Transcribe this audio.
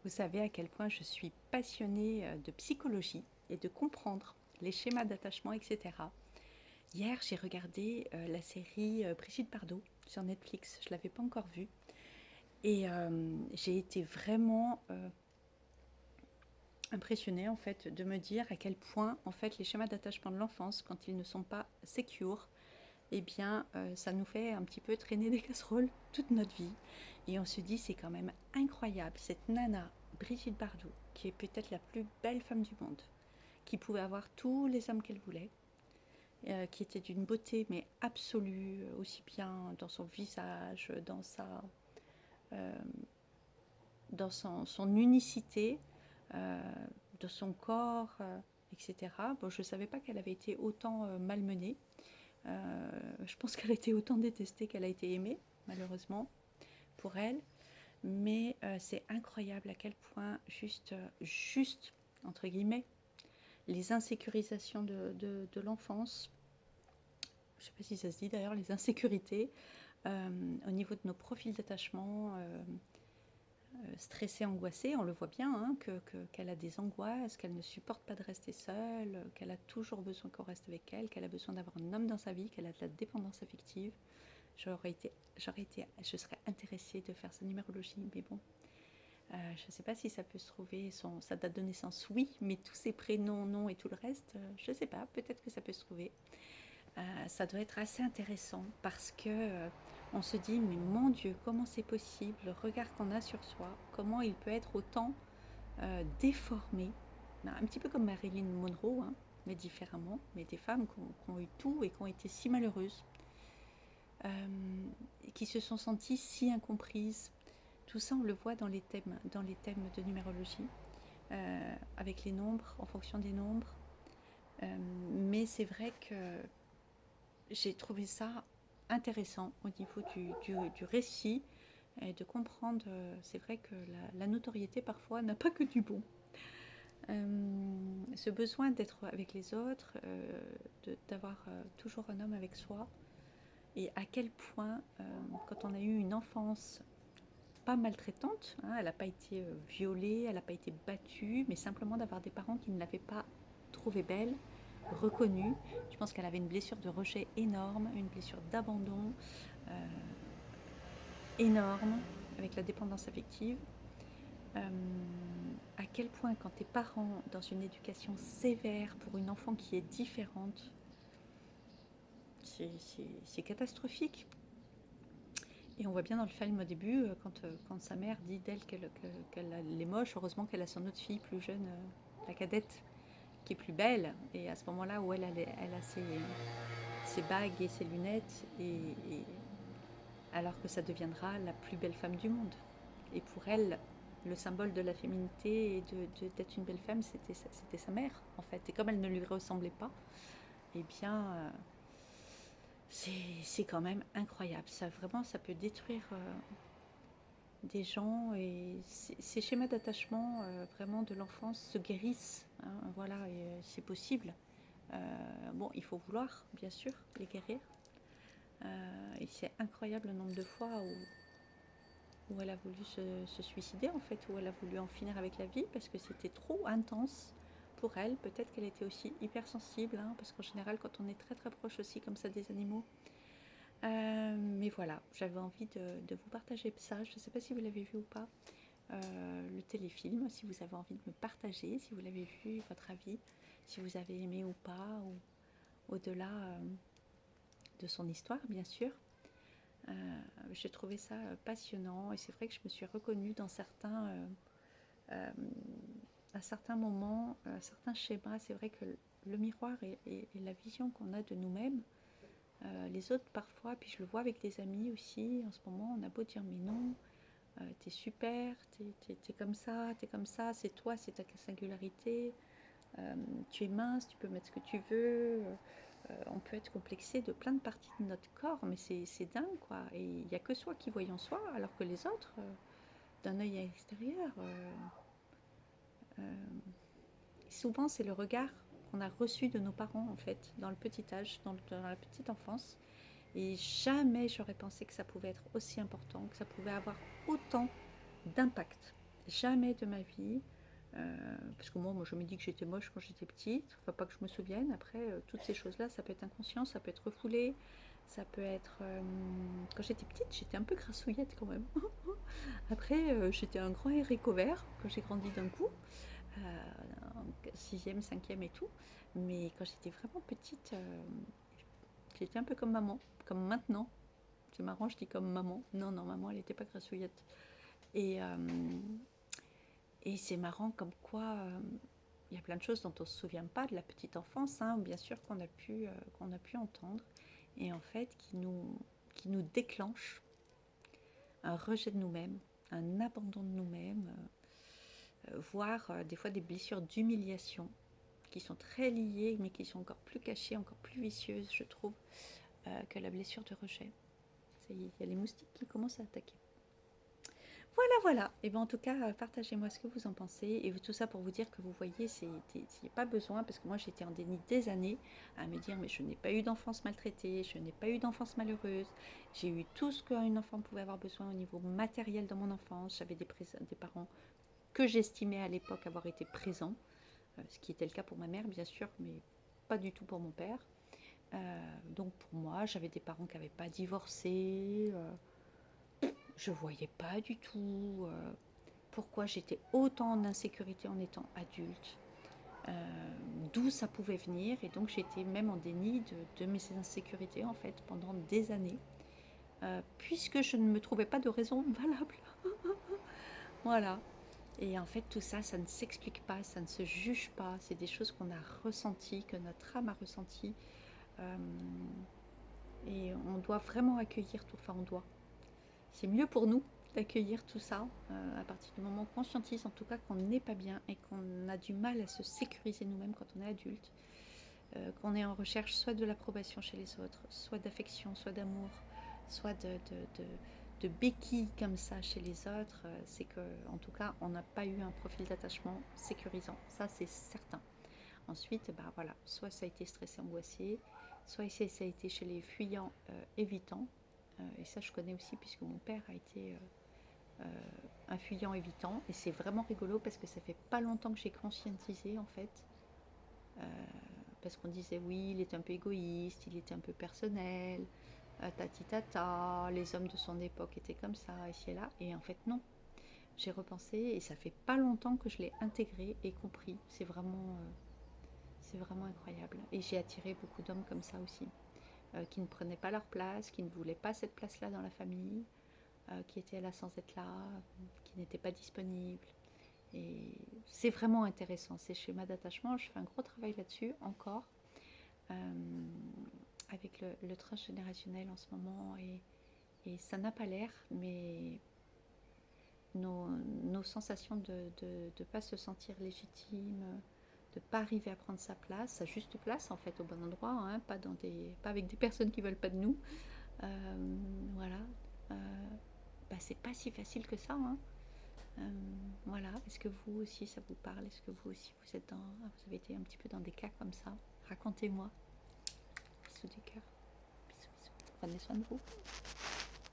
Vous savez à quel point je suis passionnée de psychologie et de comprendre les schémas d'attachement, etc. Hier, j'ai regardé la série Brigitte Bardot sur Netflix. Je ne l'avais pas encore vue. Et j'ai été vraiment impressionnée en fait de me dire à quel point en fait les schémas d'attachement de l'enfance, quand ils ne sont pas secure, eh bien ça nous fait un petit peu traîner des casseroles toute notre vie. Et on se dit c'est quand même incroyable, cette nana Brigitte Bardot, qui est peut-être la plus belle femme du monde, qui pouvait avoir tous les hommes qu'elle voulait, qui était d'une beauté mais absolue, aussi bien dans son visage, euh, dans son unicité, euh, de son corps, etc. Bon, je ne savais pas qu'elle avait été autant malmenée. Je pense qu'elle a été autant détestée qu'elle a été aimée, malheureusement, pour elle. Mais c'est incroyable à quel point, juste, entre guillemets, les insécurisations de l'enfance, je ne sais pas si ça se dit d'ailleurs, les insécurités, au niveau de nos profils d'attachement, stressée, angoissée, on le voit bien, hein, qu'elle a des angoisses, qu'elle ne supporte pas de rester seule, qu'elle a toujours besoin qu'on reste avec elle, qu'elle a besoin d'avoir un homme dans sa vie, qu'elle a de la dépendance affective. Je serais intéressée de faire sa numérologie, mais bon, je ne sais pas si ça peut se trouver, sa date de naissance, oui, mais tous ses prénoms, noms et tout le reste, je ne sais pas, peut-être que ça peut se trouver. Ça doit être assez intéressant parce que on se dit, mais mon Dieu, comment c'est possible, le regard qu'on a sur soi, comment il peut être autant déformé, un petit peu comme Marilyn Monroe, hein, mais différemment, mais des femmes qui ont eu tout et qui ont été si malheureuses, et qui se sont senties si incomprises. Tout ça, on le voit dans les thèmes de numérologie, avec les nombres, en fonction des nombres. Mais c'est vrai que j'ai trouvé ça intéressant au niveau du récit et de comprendre. C'est vrai que la notoriété parfois n'a pas que du bon. Ce besoin d'être avec les autres, d'avoir toujours un homme avec soi, et à quel point, quand on a eu une enfance pas maltraitante, hein, elle n'a pas été violée, elle n'a pas été battue, mais simplement d'avoir des parents qui ne l'avaient pas trouvée belle, reconnue. Je pense qu'elle avait une blessure de rejet énorme, une blessure d'abandon énorme, avec la dépendance affective. À quel point quand tes parents, dans une éducation sévère pour une enfant qui est différente, c'est catastrophique. Et on voit bien dans le film au début, quand sa mère dit d'elle qu'elle est moche, heureusement qu'elle a son autre fille plus jeune, la cadette, qui est plus belle. Et à ce moment-là où elle a ses bagues et ses lunettes, et alors que ça deviendra la plus belle femme du monde. Et pour elle, le symbole de la féminité et d'être une belle femme, c'était sa mère, en fait. Et comme elle ne lui ressemblait pas, eh bien, c'est quand même incroyable. Ça, vraiment, ça peut détruire des gens, et ces schémas d'attachement vraiment de l'enfance se guérissent, hein, voilà, et c'est possible. Bon, il faut vouloir, bien sûr, les guérir. Et c'est incroyable le nombre de fois où elle a voulu se suicider, en fait, où elle a voulu en finir avec la vie parce que c'était trop intense pour elle. Peut-être qu'elle était aussi hypersensible, hein, parce qu'en général, quand on est très très proche aussi comme ça des animaux. Mais voilà, j'avais envie de vous partager ça. Je ne sais pas si vous l'avez vu ou pas, le téléfilm, si vous avez envie de me partager, si vous l'avez vu, votre avis, si vous avez aimé ou pas, ou au-delà de son histoire, bien sûr. J'ai trouvé ça passionnant, et c'est vrai que je me suis reconnue dans à certains moments, à certains schémas. C'est vrai que le miroir et la vision qu'on a de nous-mêmes, les autres parfois, puis je le vois avec des amis aussi en ce moment, on a beau dire mais non, t'es super, t'es comme ça, c'est toi, c'est ta singularité, tu es mince, tu peux mettre ce que tu veux, on peut être complexé de plein de parties de notre corps, mais c'est dingue quoi, et il n'y a que soi qui voyons soi, alors que les autres, d'un œil extérieur, souvent c'est le regard qu'on a reçu de nos parents en fait, dans le petit âge, dans la petite enfance, et jamais j'aurais pensé que ça pouvait être aussi important, que ça pouvait avoir autant d'impact. jamais de ma vie, parce que moi je me dis que j'étais moche quand j'étais petite, enfin pas que je me souvienne, après toutes ces choses-là, ça peut être inconscient, ça peut être refoulé, ça peut être... quand j'étais petite, j'étais un peu grassouillette quand même. Après, j'étais un grand haricot vert quand j'ai grandi d'un coup, en 6e, 5e et tout, mais quand j'étais vraiment petite, j'étais un peu comme maman, comme maintenant. C'est marrant, je dis comme maman. Non, non, maman, elle n'était pas grassouillette. Et, et c'est marrant comme quoi il y a plein de choses dont on ne se souvient pas de la petite enfance, hein, bien sûr qu'on a pu entendre, et en fait qui nous déclenchent un rejet de nous-mêmes, un abandon de nous-mêmes, voire des fois des blessures d'humiliation qui sont très liées, mais qui sont encore plus cachées, encore plus vicieuses, je trouve, que la blessure de rejet. Il y a les moustiques qui commencent à attaquer. Voilà, voilà. Et bien en tout cas, partagez-moi ce que vous en pensez. Et tout ça pour vous dire que vous voyez, il n'y a pas besoin, parce que moi j'étais en déni des années à me dire, mais je n'ai pas eu d'enfance maltraitée, je n'ai pas eu d'enfance malheureuse. J'ai eu tout ce qu'une enfant pouvait avoir besoin au niveau matériel dans mon enfance. J'avais des parents que j'estimais à l'époque avoir été présents, ce qui était le cas pour ma mère bien sûr, mais pas du tout pour mon père. Donc pour moi, j'avais des parents qui n'avaient pas divorcé. Je voyais pas du tout pourquoi j'étais autant en insécurité en étant adulte, d'où ça pouvait venir. Et donc j'étais même en déni de mes insécurités en fait pendant des années, puisque je ne me trouvais pas de raison valable. Voilà. Et en fait tout ça, ça ne s'explique pas, ça ne se juge pas. C'est des choses qu'on a ressenties, que notre âme a ressenties. Et on doit vraiment accueillir tout. Enfin on doit. C'est mieux pour nous d'accueillir tout ça à partir du moment où on conscientise en tout cas qu'on n'est pas bien et qu'on a du mal à se sécuriser nous-mêmes quand on est adulte, qu'on est en recherche soit de l'approbation chez les autres, soit d'affection, soit d'amour, soit de béquilles comme ça chez les autres, c'est que en tout cas on n'a pas eu un profil d'attachement sécurisant, ça c'est certain. Ensuite, bah voilà, soit ça a été stressé, angoissé, soit ça a été chez les fuyants évitants. Et ça, je connais aussi puisque mon père a été un fuyant évitant. Et c'est vraiment rigolo parce que ça fait pas longtemps que j'ai conscientisé en fait. Euh, parce qu'on disait oui, il était un peu égoïste, il était un peu personnel, tati tata, les hommes de son époque étaient comme ça, ici et là. Et en fait, non. J'ai repensé et ça fait pas longtemps que je l'ai intégré et compris. C'est vraiment incroyable. Et j'ai attiré beaucoup d'hommes comme ça aussi, qui ne prenaient pas leur place, qui ne voulaient pas cette place-là dans la famille, qui étaient là sans être là, qui n'étaient pas disponibles. Et c'est vraiment intéressant, ces schémas d'attachement. Je fais un gros travail là-dessus encore, avec le transgénérationnel en ce moment. Et ça n'a pas l'air, mais nos sensations de ne pas se sentir légitime, de ne pas arriver à prendre sa place, sa juste place en fait, au bon endroit, hein, pas avec des personnes qui ne veulent pas de nous. Voilà. Bah, c'est pas si facile que ça, hein. Voilà. Est-ce que vous aussi ça vous parle? Est-ce que vous aussi vous avez été un petit peu dans des cas comme ça? Racontez-moi. Bisous du cœur. Bisous, bisous. Prenez soin de vous.